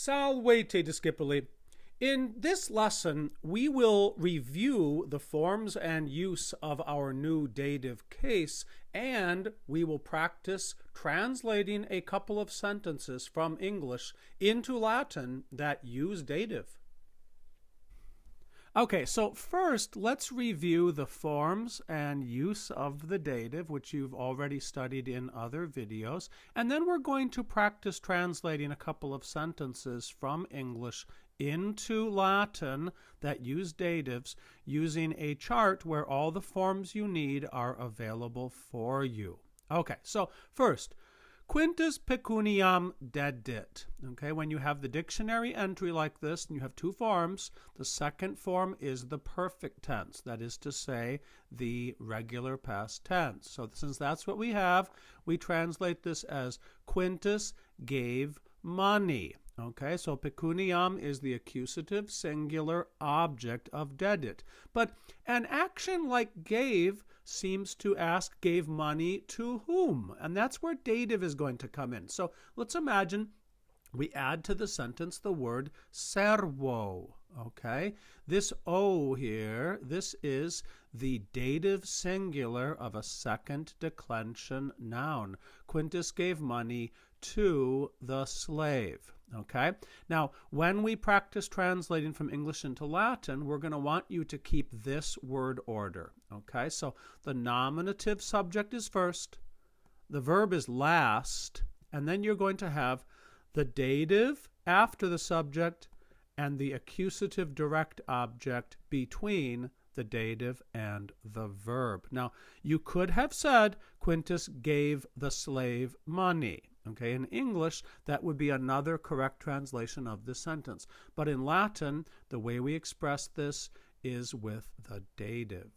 Salve discipuli. In this lesson, we will review the forms and use of our new dative case, and we will practice translating a couple of sentences from English into Latin that use dative. Okay, so first, let's review the forms and use of the dative, which you've already studied in other videos, and then we're going to practice translating a couple of sentences from English into Latin that use datives using a chart where all the forms you need are available for you. Okay, so first, Quintus pecuniam dedit. Okay, when you have the dictionary entry like this and you have two forms, the second form is the perfect tense, that is to say, the regular past tense. So since that's what we have, we translate this as Quintus gave money. Okay, so pecuniam is the accusative singular object of dedit. But an action like gave seems to ask gave money to whom? And that's where dative is going to come in. So let's imagine we add to the sentence the word servo. Okay, this O here, this is the dative singular of a second declension noun. Quintus gave money to the slave. Okay, now when we practice translating from English into Latin, we're going to want you to keep this word order. Okay, so the nominative subject is first, the verb is last, and then you're going to have the dative after the subject and the accusative direct object between the dative and the verb. Now, you could have said Quintus gave the slave money. Okay, in English, that would be another correct translation of this sentence. But in Latin, the way we express this is with the dative.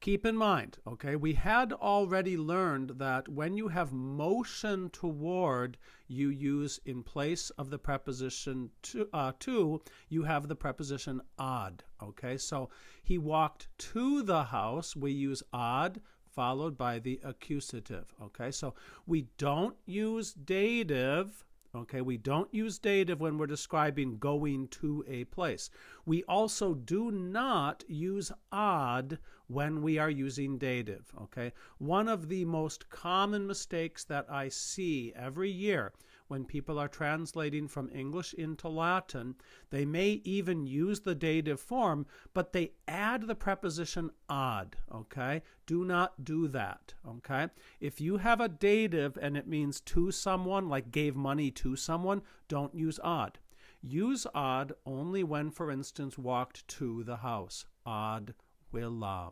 Keep in mind, okay, we had already learned that when you have motion toward, you use in place of the preposition to, you have the preposition ad. Okay, so he walked to the house, we use ad, followed by the accusative. Okay, so we don't use dative. Okay, we don't use dative when we're describing going to a place. We also do not use ad when we are using dative. Okay, one of the most common mistakes that I see every year when people are translating from English into Latin, they may even use the dative form, but they add the preposition ad, okay? Do not do that, okay? If you have a dative and it means to someone, like gave money to someone, don't use ad. Use ad only when, for instance, walked to the house. Ad willam.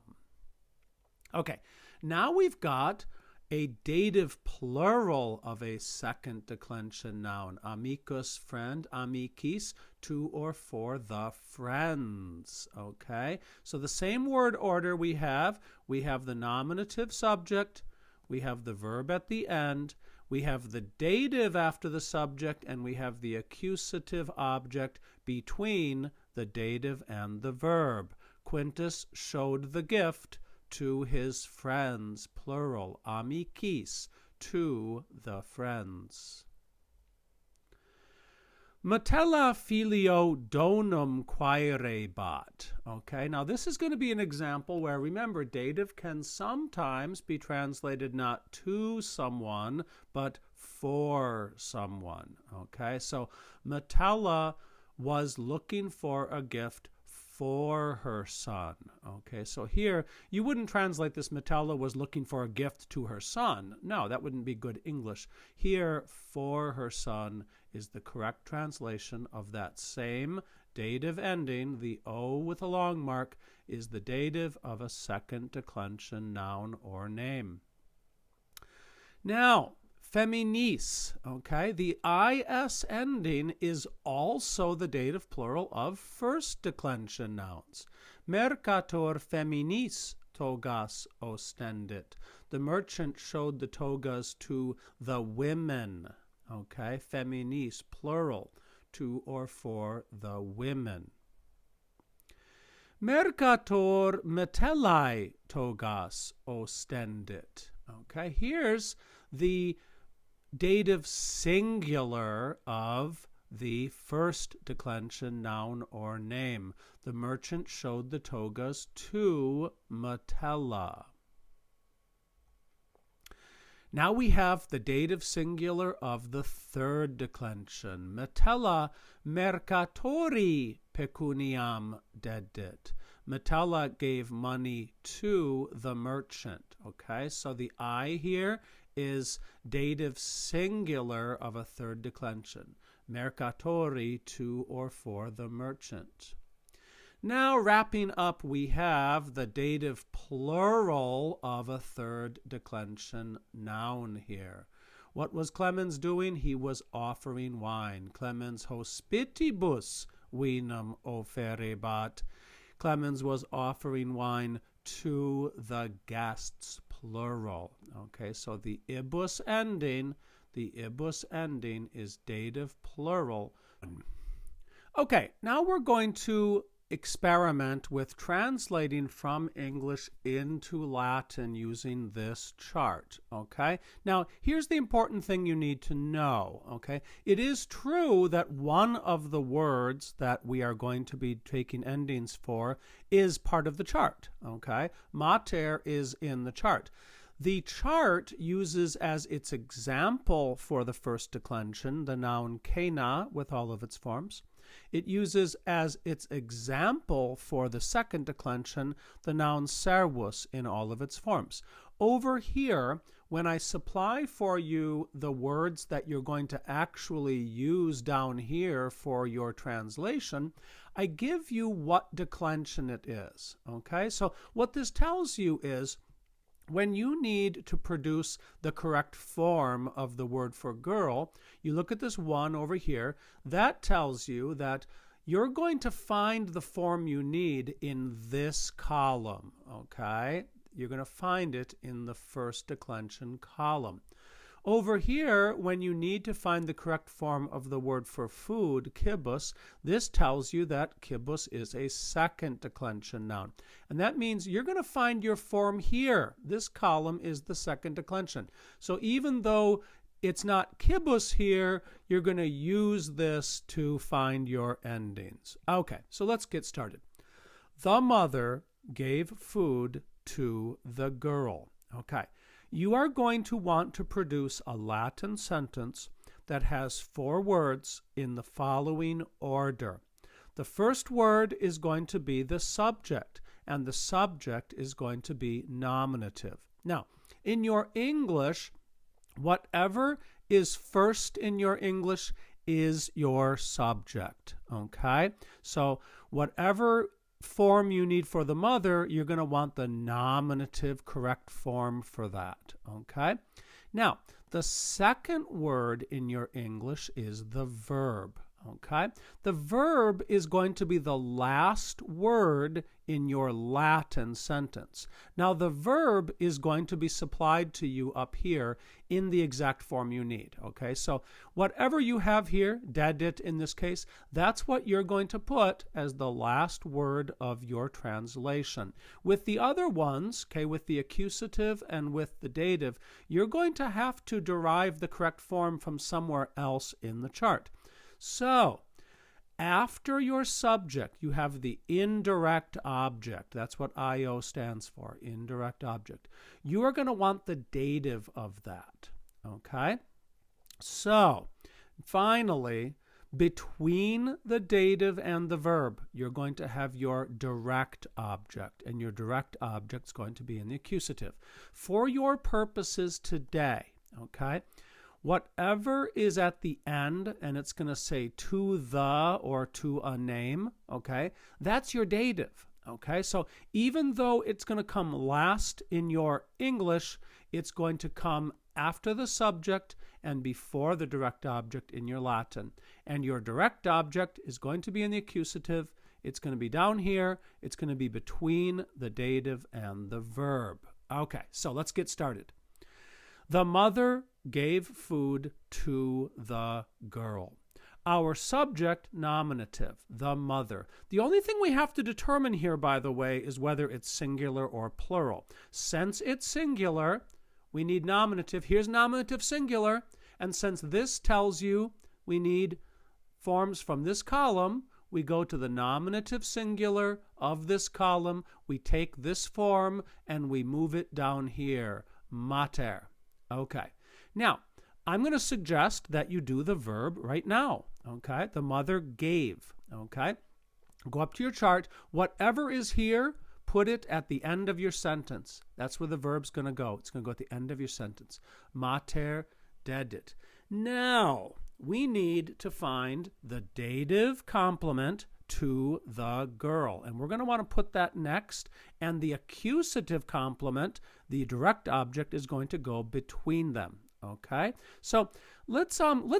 Okay, now we've got a dative plural of a second declension noun. Amicus, friend, amicis, to or for the friends. Okay, so the same word order we have the nominative subject, we have the verb at the end, we have the dative after the subject, and we have the accusative object between the dative and the verb. Quintus showed the gift to his friends, plural, amicis, to the friends. Metella filio donum quaerebat. Okay, now this is going to be an example where, remember, dative can sometimes be translated not to someone, but for someone. Okay, so Metella was looking for a gift for her son. Okay, so here you wouldn't translate this Metella was looking for a gift to her son. No, that wouldn't be good English. Here, for her son is the correct translation of that same dative ending. The O with a long mark is the dative of a second declension noun or name. Now, feminis, okay, the is ending is also the dative plural of first declension nouns. Mercator feminis togas ostendit. The merchant showed the togas to the women. Okay, feminis, plural, to or for the women. Mercator metellae togas ostendit. Okay, here's the dative singular of the first declension noun or name. The merchant showed the togas to Metella. Now we have the dative singular of the third declension. Metella mercatori pecuniam dedit. Metella gave money to the merchant. Okay, so the I here is dative singular of a third declension. Mercatori, to or for the merchant. Now, wrapping up, we have the dative plural of a third declension noun here. What was Clemens doing? He was offering wine. Clemens hospitibus vinum offerebat. Clemens was offering wine to the guests, plural. Okay, so the ibus ending is dative plural. Okay, now we're going to experiment with translating from English into Latin using this chart, okay? Now, here's the important thing you need to know, okay? It is true that one of the words that we are going to be taking endings for is part of the chart, okay? Mater is in the chart. The chart uses as its example for the first declension the noun kena with all of its forms. It uses as its example for the second declension the noun servus in all of its forms. Over here, when I supply for you the words that you're going to actually use down here for your translation, I give you what declension it is. Okay, so what this tells you is when you need to produce the correct form of the word for girl, you look at this one over here. That tells you that you're going to find the form you need in this column, okay? You're going to find it in the first declension column. Over here, when you need to find the correct form of the word for food, kibus, this tells you that kibus is a second declension noun. And that means you're going to find your form here. This column is the second declension. So even though it's not kibus here, you're going to use this to find your endings. Okay, so let's get started. The mother gave food to the girl. Okay. You are going to want to produce a Latin sentence that has 4 words in the following order. The first word is going to be the subject, and the subject is going to be nominative. Now, in your English, whatever is first in your English is your subject, okay? So whatever form you need for the mother, you're going to want the nominative correct form for that, okay? Now, the second word in your English is the verb, okay? The verb is going to be the last word in your Latin sentence. Now, the verb is going to be supplied to you up here in the exact form you need, okay? So whatever you have here, dedit in this case, that's what you're going to put as the last word of your translation. With the other ones, okay, with the accusative and with the dative, you're going to have to derive the correct form from somewhere else in the chart. So, after your subject, you have the indirect object. That's what IO stands for, indirect object. You are going to want the dative of that, okay? So, finally, between the dative and the verb, you're going to have your direct object, and your direct object is going to be in the accusative. For your purposes today, okay, whatever is at the end, and it's going to say to the or to a name, okay, that's your dative, okay? So even though it's going to come last in your English, it's going to come after the subject and before the direct object in your Latin. And your direct object is going to be in the accusative. It's going to be down here. It's going to be between the dative and the verb. Okay, so let's get started. The mother gave food to the girl. Our subject, nominative, the mother. The only thing we have to determine here, by the way, is whether it's singular or plural. Since it's singular, we need nominative. Here's nominative singular. And since this tells you we need forms from this column, we go to the nominative singular of this column, we take this form, and we move it down here, mater. Okay. Now, I'm going to suggest that you do the verb right now. Okay. The mother gave. Okay. Go up to your chart. Whatever is here, put it at the end of your sentence. That's where the verb's going to go. It's going to go at the end of your sentence. Mater dedit. Now, we need to find the dative complement to the girl. And we're going to want to put that next. And the accusative complement, the direct object, is going to go between them. Okay? So let's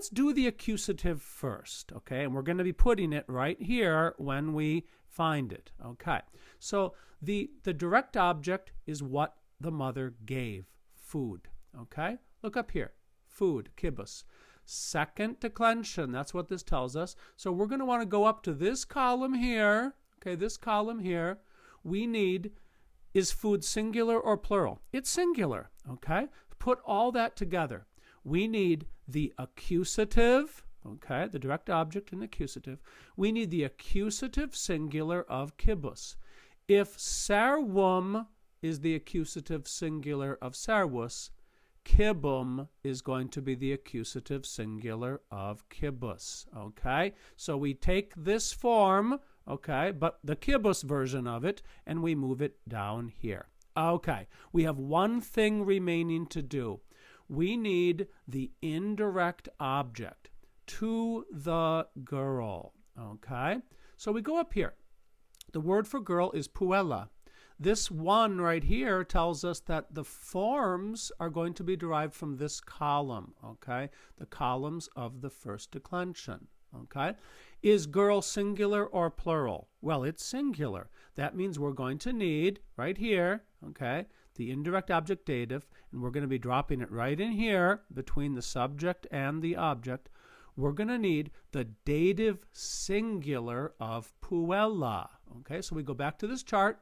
do the accusative first. Okay? And we're going to be putting it right here when we find it. Okay? So the direct object is what the mother gave. Food. Okay? Look up here. Food. Kibus. Second declension. That's what this tells us. So we're going to want to go up to this column here. Okay, this column here. We need, is food singular or plural? It's singular. Okay, put all that together. We need the accusative. Okay, the direct object and accusative. We need the accusative singular of kibus. If servum is the accusative singular of servus, kibum is going to be the accusative singular of kibus. Okay, so we take this form, okay, but the kibus version of it, and we move it down here. Okay, we have one thing remaining to do. We need the indirect object to the girl. Okay, so we go up here. The word for girl is puella. This one right here tells us that the forms are going to be derived from this column, okay? The columns of the first declension, okay? Is girl singular or plural? Well, it's singular. That means we're going to need, right here, okay, the indirect object dative, and we're going to be dropping it right in here between the subject and the object. We're going to need the dative singular of puella, okay? So we go back to this chart.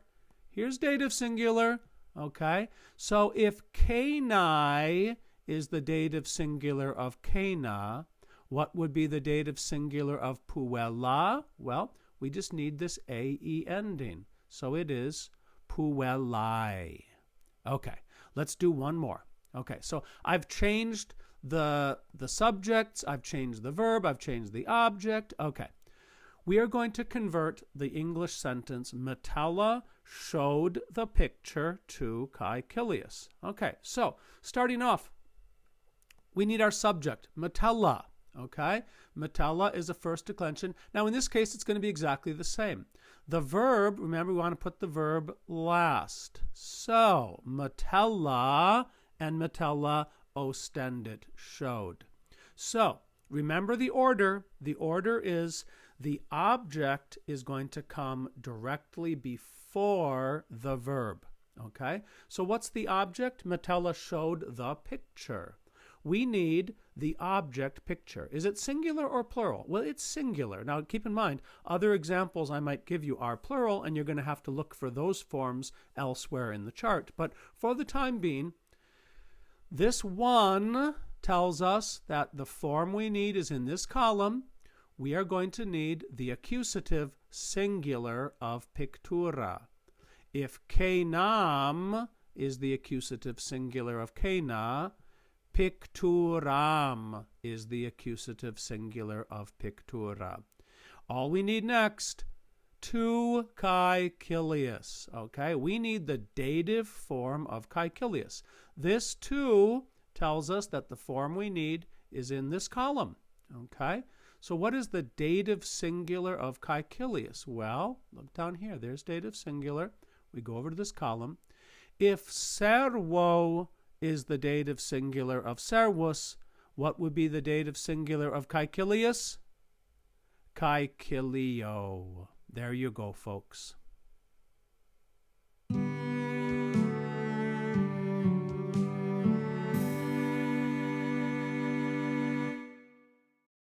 Here's dative singular, okay? So if Canai is the dative singular of Cana, what would be the dative singular of puella? Well, we just need this AE ending. So it is puellai. Okay, let's do one more. Okay, so I've changed the subjects, I've changed the verb, I've changed the object. Okay, we are going to convert the English sentence, Metella showed the picture to Kykilius. Okay, so starting off, we need our subject, Metella. Okay, Metella is a first declension. Now in this case, it's going to be exactly the same. The verb, remember we want to put the verb last. So, Metella and Metella ostendit, showed. So, remember the order. The order is the object is going to come directly before the verb. Okay? So what's the object? Metella showed the picture. We need the object picture. Is it singular or plural? Well, it's singular. Now, keep in mind, other examples I might give you are plural, and you're going to have to look for those forms elsewhere in the chart. But for the time being, this one tells us that the form we need is in this column. We are going to need the accusative singular of pictura. If Canam is the accusative singular of Cana, picturam is the accusative singular of pictura. All we need next, to Kykilius. Okay, we need the dative form of Kykilius. This too tells us that the form we need is in this column. Okay, so what is the dative singular of Kykilius? Well, look down here. There's dative singular. We go over to this column. If servo is the dative singular of servus, what would be the dative singular of Kykilius? Kykilio. There you go, folks.